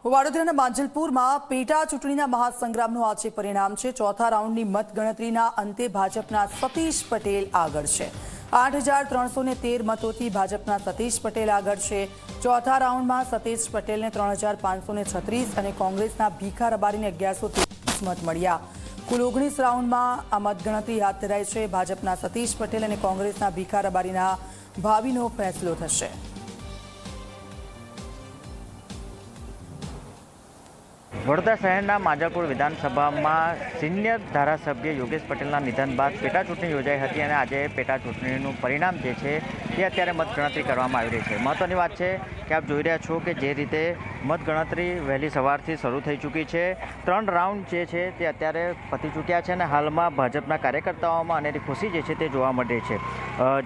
વડોદરાના માંજલપુરમાં પેટા ચૂંટણીના મહાસંગ્રામનું આજે પરિણામ છે। ચોથા રાઉન્ડની મતગણતરીના અંતે ભાજપના સતીશ પટેલ આગળ છે। 8,313 મતોથી ભાજપના સતીશ પટેલ આગળ છે। ચોથા રાઉન્ડમાં સતીશ પટેલને 3,536 અને કોંગ્રેસના ભીખા રબારીને 1130 મત મળ્યા। કુલ 19 રાઉન્ડમાં આ મતગણતરી હાથ ધરાઈ છે। ભાજપના સતીશ પટેલ અને કોંગ્રેસના ભીખા રબારીના ભાવિનો ફેસલો થશે। વડોદરા શહેરના માંજલપુર વિધાનસભામાં સિનિયર ધારાસભ્ય યોગેશ પટેલના નિધન બાદ પેટા ચૂંટણી યોજાઈ હતી અને આજે પેટા ચૂંટણીનું પરિણામ જે છે તે અત્યારે મતગણતરી કરવામાં આવી રહી છે। મહત્વની વાત છે કે આપ જોઈ રહ્યા છો કે જે રીતે મતગણતરી વહેલી સવારથી શરૂ થઈ ચૂકી છે। 3 રાઉન્ડ જે છે તે અત્યારે પતી ચૂક્યા છે અને હાલમાં ભાજપના કાર્યકર્તાઓમાં અનેરી ખુશી જે છે તે જોવા મળી રહી છે।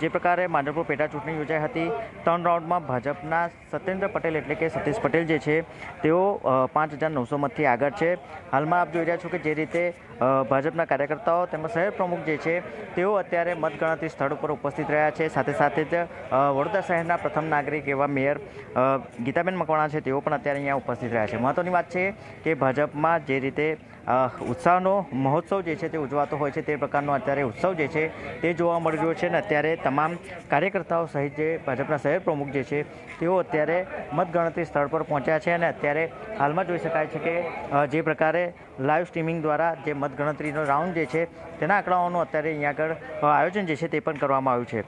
જે પ્રકારે માંજલપુર પેટા ચૂંટણી યોજાઈ હતી 3 રાઉન્ડમાં ભાજપના સત્યેન્દ્ર પટેલ એટલે કે સતીશ પટેલ જે છે તેઓ 5,900 મતથી આગળ છે। હાલમાં આપ જોઈ રહ્યા છો કે જે રીતે ભાજપના કાર્યકર્તાઓ તેમજ શહેર પ્રમુખ જે છે તેઓ અત્યારે મતગણતરી સ્થળ ઉપર ઉપસ્થિત રહ્યા છે। સાથે સાથે જ વડોદરા શહેરના પ્રથમ નાગરિક એવા મેયર ગીતાબેન મકવાણા છે તેઓ પણ અત્યારે અહીંયા ઉપસ્થિત રહ્યા છે। મહત્વની વાત છે કે ભાજપમાં જે રીતે ઉત્સાહનો મહોત્સવ જે છે તે ઉજવાતો હોય છે તે પ્રકારનો અત્યારે ઉત્સવ જે છે તે જોવા મળી રહ્યો છે અને અત્યારે તમામ કાર્યકર્તાઓ સહિત જે ભાજપના શહેર પ્રમુખ જે છે તેઓ અત્યારે મતગણતરી સ્થળ પર પહોંચ્યા છે અને અત્યારે હાલમાં જોઈ શકાય છે કે જે પ્રકારે લાઈવ સ્ટ્રીમિંગ દ્વારા જે મતગણતરીનો રાઉન્ડ જે છે તેના આંકડાઓનું અત્યારે અહીંયા આગળ આયોજન જે છે તે પણ કરવામાં આવ્યું છે।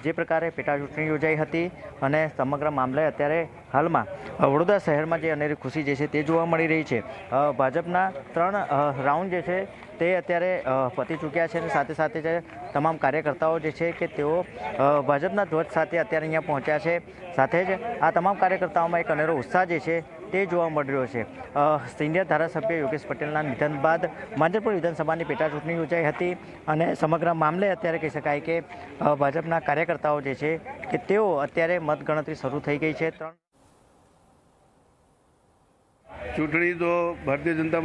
જે પ્રકારે પેટા ચૂંટણી યોજાઈ હતી અને સમગ્ર મામલે અત્યારે હાલમાં વડોદરા શહેરમાં જે અનેરી ખુશી જે છે તે જોવા મળી રહી છે। ભાજપના 3 રાઉન્ડ જે છે તે અત્યારે પતી ચૂક્યા છે અને સાથે સાથે જે તમામ કાર્યકર્તાઓ જે છે કે તેઓ ભાજપના ધ્વજ સાથે અત્યારે અહીંયા પહોંચ્યા છે। સાથે જ આ તમામ કાર્યકર્તાઓમાં એક અનેરો ઉત્સાહ જે છે તે જોવા મળી રહ્યો છે। સિનિયર ધારાસભ્ય યોગેશ પટેલના નિધન બાદ માંજલપુર વિધાનસભાની પેટા ચૂંટણી યોજાઈ હતી અને સમગ્ર મામલે અત્યારે કહી શકાય કે ભાજપના કાર્યકર્તાઓ જે છે કે તેઓ અત્યારે મતગણતરી શરૂ થઈ ગઈ છે। ચૂંટણી તો ભારતીય જનતા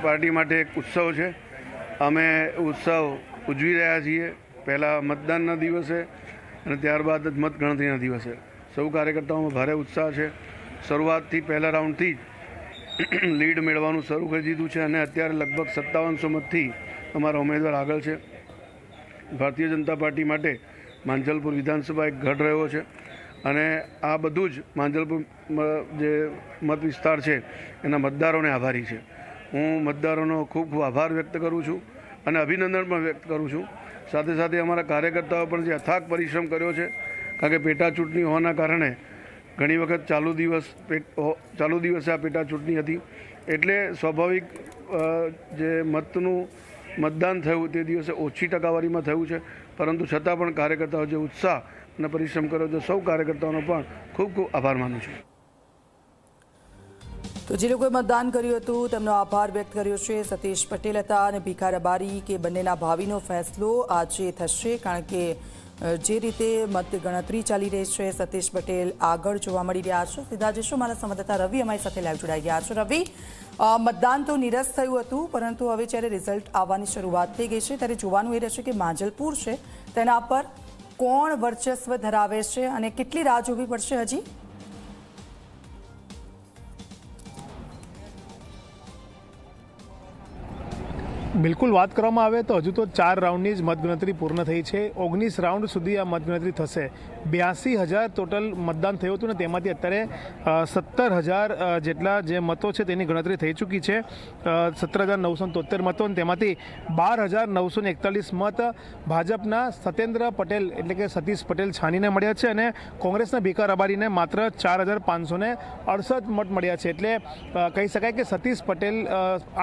પાર્ટી માટે એક ઉત્સવ છે। અમે ઉત્સવ ઉજવી રહ્યા છીએ, પહેલાં મતદાનના દિવસે અને ત્યારબાદ જ મતગણતરીના દિવસે। સૌ કાર્યકર્તાઓમાં ભારે ઉત્સાહ છે। શરૂઆતથી પહેલા રાઉન્ડથી જ લીડ મેળવવાનું શરૂ કરી દીધું છે અને અત્યારે લગભગ 5700 મતથી અમારા ઉમેદવાર આગળ છે। ભારતીય જનતા પાર્ટી માટે માંજલપુર વિધાનસભા એક ગઢ રહ્યો છે અને આ બધું જ માંજલપુર જે મત વિસ્તાર છે એના મતદારોને આભારી છે। હું મતદારોનો ખૂબ ખૂબ આભાર વ્યક્ત કરું છું અને અભિનંદન પણ વ્યક્ત કરું છું। સાથે સાથે અમારા કાર્યકર્તાઓ પણ જે અથાગ પરિશ્રમ કર્યો છે, કારણ કે પેટા ચૂંટણી હોવાના કારણે ઘણી વખત ચાલુ દિવસે આ પેટા ચૂંટણી હતી એટલે સ્વાભાવિક જે મતદાન થયું તે દિવસે ઓછી ટકાવારીમાં થયું છે, પરંતુ છતાં પણ કાર્યકર્તાઓ જે ઉત્સાહ અને પરિશ્રમ કર્યો છે સૌ કાર્યકર્તાઓનો પણ ખૂબ ખૂબ આભાર માનું છું। તો જે લોકોએ મતદાન કર્યું હતું તેમનો આભાર વ્યક્ત કર્યો છે। સતીશ પટેલ હતા અને ભીખા રબારી કે બંનેના ભાવિનો ફેસલો આજે થશે, કારણ કે જે રીતે મતગણતરી ચાલી રહી છે સતીશ પટેલ આગળ જોવા મળી રહ્યા છે। સીધા જશું મારા સંવાદદાતા રવિ અમારી સાથે લાઈવ જોડાઈ ગયા છે। રવિ, મતદાન તો નીરસ થયું હતું, પરંતુ હવે જ્યારે રિઝલ્ટ આવવાની શરૂઆત થઈ ગઈ છે ત્યારે જોવાનું એ રહેશે કે માંજલપુર છે તેના પર કોણ વર્ચસ્વ ધરાવે છે અને કેટલી રાહ જોવી પડશે હજી? બિલકુલ વાત કરવામાં આવે તો હજુ તો 4 રાઉન્ડની જ મતગણતરી પૂર્ણ થઈ છે। 19 રાઉન્ડ સુધી આ મતગણતરી થશે। 82,000 ટોટલ મતદાન થયું હતું ને તેમાંથી અત્યારે 17,000 જેટલા જે મતો છે તેની ગણતરી થઈ ચૂકી છે। 17,973 મતો અને તેમાંથી 12,941 મત ભાજપના સત્યેન્દ્ર પટેલ એટલે કે સતીશ પટેલ છાનીને મળ્યા છે અને કોંગ્રેસના ભીખા રબારીને માત્ર 4,568 મત મળ્યા છે। એટલે કહી શકાય કે સતીશ પટેલ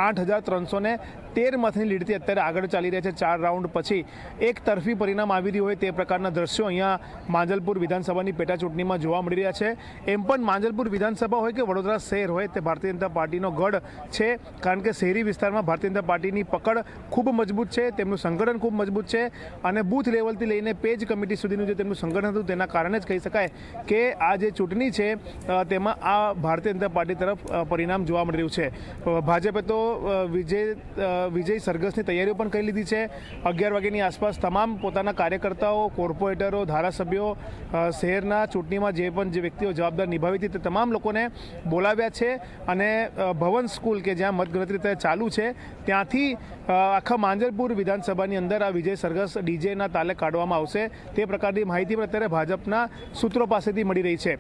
8,313 મતની લીડથી અત્યારે આગળ ચાલી રહ્યા છે। 4 રાઉન્ડ પછી એક તરફી પરિણામ આવી રહ્યું હોય તે પ્રકારના દ્રશ્યો અહીંયા માંજલપુર વિધાનસભાની પેટા ચૂંટણીમાં જોવા મળી રહ્યા છે। એમ પણ માંજલપુર વિધાનસભા હોય કે વડોદરા શહેર હોય તે ભારતીય જનતા પાર્ટીનો ગઢ છે, કારણ કે શહેરી વિસ્તારમાં ભારતીય જનતા પાર્ટીની પકડ ખૂબ મજબૂત છે, તેમનું સંગઠન ખૂબ મજબૂત છે અને બૂથ લેવલથી લઈને પેજ કમિટી સુધીનું જે તેમનું સંગઠન હતું તેના કારણે જ કહી શકાય કે આ જે ચૂંટણી છે તેમાં આ ભારતીય જનતા પાર્ટી તરફ પરિણામ જોવા મળી રહ્યું છે। ભાજપે તો વિજય વિજય સરઘસની તૈયારીઓ પણ કરી લીધી છે. 11 વાગ્યાની આસપાસ તમામ પોતાના કાર્યકર્તાઓ, કોર્પોરેટરો, ધારાસભ્યો, શહેરના ચૂંટણીમાં જે પણ જે વ્યક્તિઓ જવાબદાર નિભાવી હતી તે તમામ લોકોને બોલાવ્યા છે અને ભવન સ્કૂલ કે જ્યાં મતગણતરી અત્યારે ચાલુ છે ત્યાંથી આખા માંજલપુર વિધાનસભાની અંદર આ વિજય સરઘસ ડીજેના તાલે કાઢવામાં આવશે તે પ્રકારની માહિતી પણ અત્યારે ભાજપના સૂત્રો પાસેથી મળી રહી છે.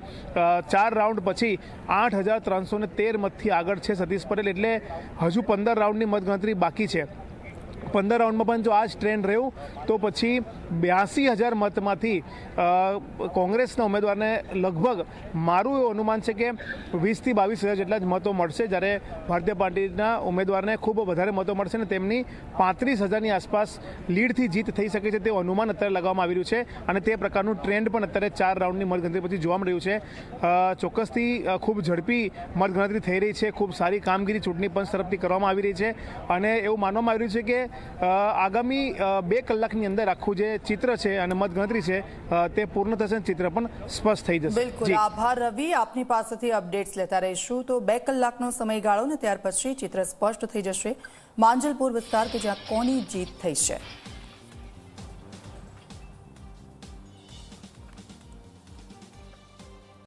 4 રાઉન્ડ પછી 8,313 મતથી આગળ છે સતીશ પટેલ, એટલે હજુ 15 રાઉન્ડની મતગણતરી બાકી છે. 15 રાઉન્ડમાં પણ જો આ જ ટ્રેન્ડ રહ્યું તો પછી 82,000 મતમાંથી કોંગ્રેસના ઉમેદવારને લગભગ મારું એવું અનુમાન છે કે 20,000 થી 22,000 જેટલા જ મતો મળશે, જ્યારે ભારતીય પાર્ટીના ઉમેદવારને ખૂબ વધારે મતો મળશે અને તેમની 35,000ની આસપાસ લીડથી જીત થઈ શકે છે તેવું અનુમાન અત્યારે લગાવવામાં આવી રહ્યું છે અને તે પ્રકારનું ટ્રેન્ડ પણ અત્યારે 4 રાઉન્ડની મતગણતરી પછી જોવા મળી રહ્યું છે. ચોક્કસથી ખૂબ ઝડપી મતગણતરી થઈ રહી છે, ખૂબ સારી કામગીરી ચૂંટણી પંચ તરફથી કરવામાં આવી રહી છે અને એવું માનવામાં આવી રહ્યું છે કે આગામી 2 કલાકની અંદર આખું જે ચિત્ર છે અને મતગણતરી છે તે પૂર્ણ થશે, ચિત્ર પણ સ્પષ્ટ થઈ જશે. બિલકુલ, આભાર રવિ. આપની પાસેથી અપડેટ્સ લેતા રહીશું. તો 2 કલાકનો સમયગાળો ને ત્યાર પછી ચિત્ર સ્પષ્ટ થઈ જશે માંજલપુર વિસ્તાર કે જ્યાં કોની જીત થઈ છે.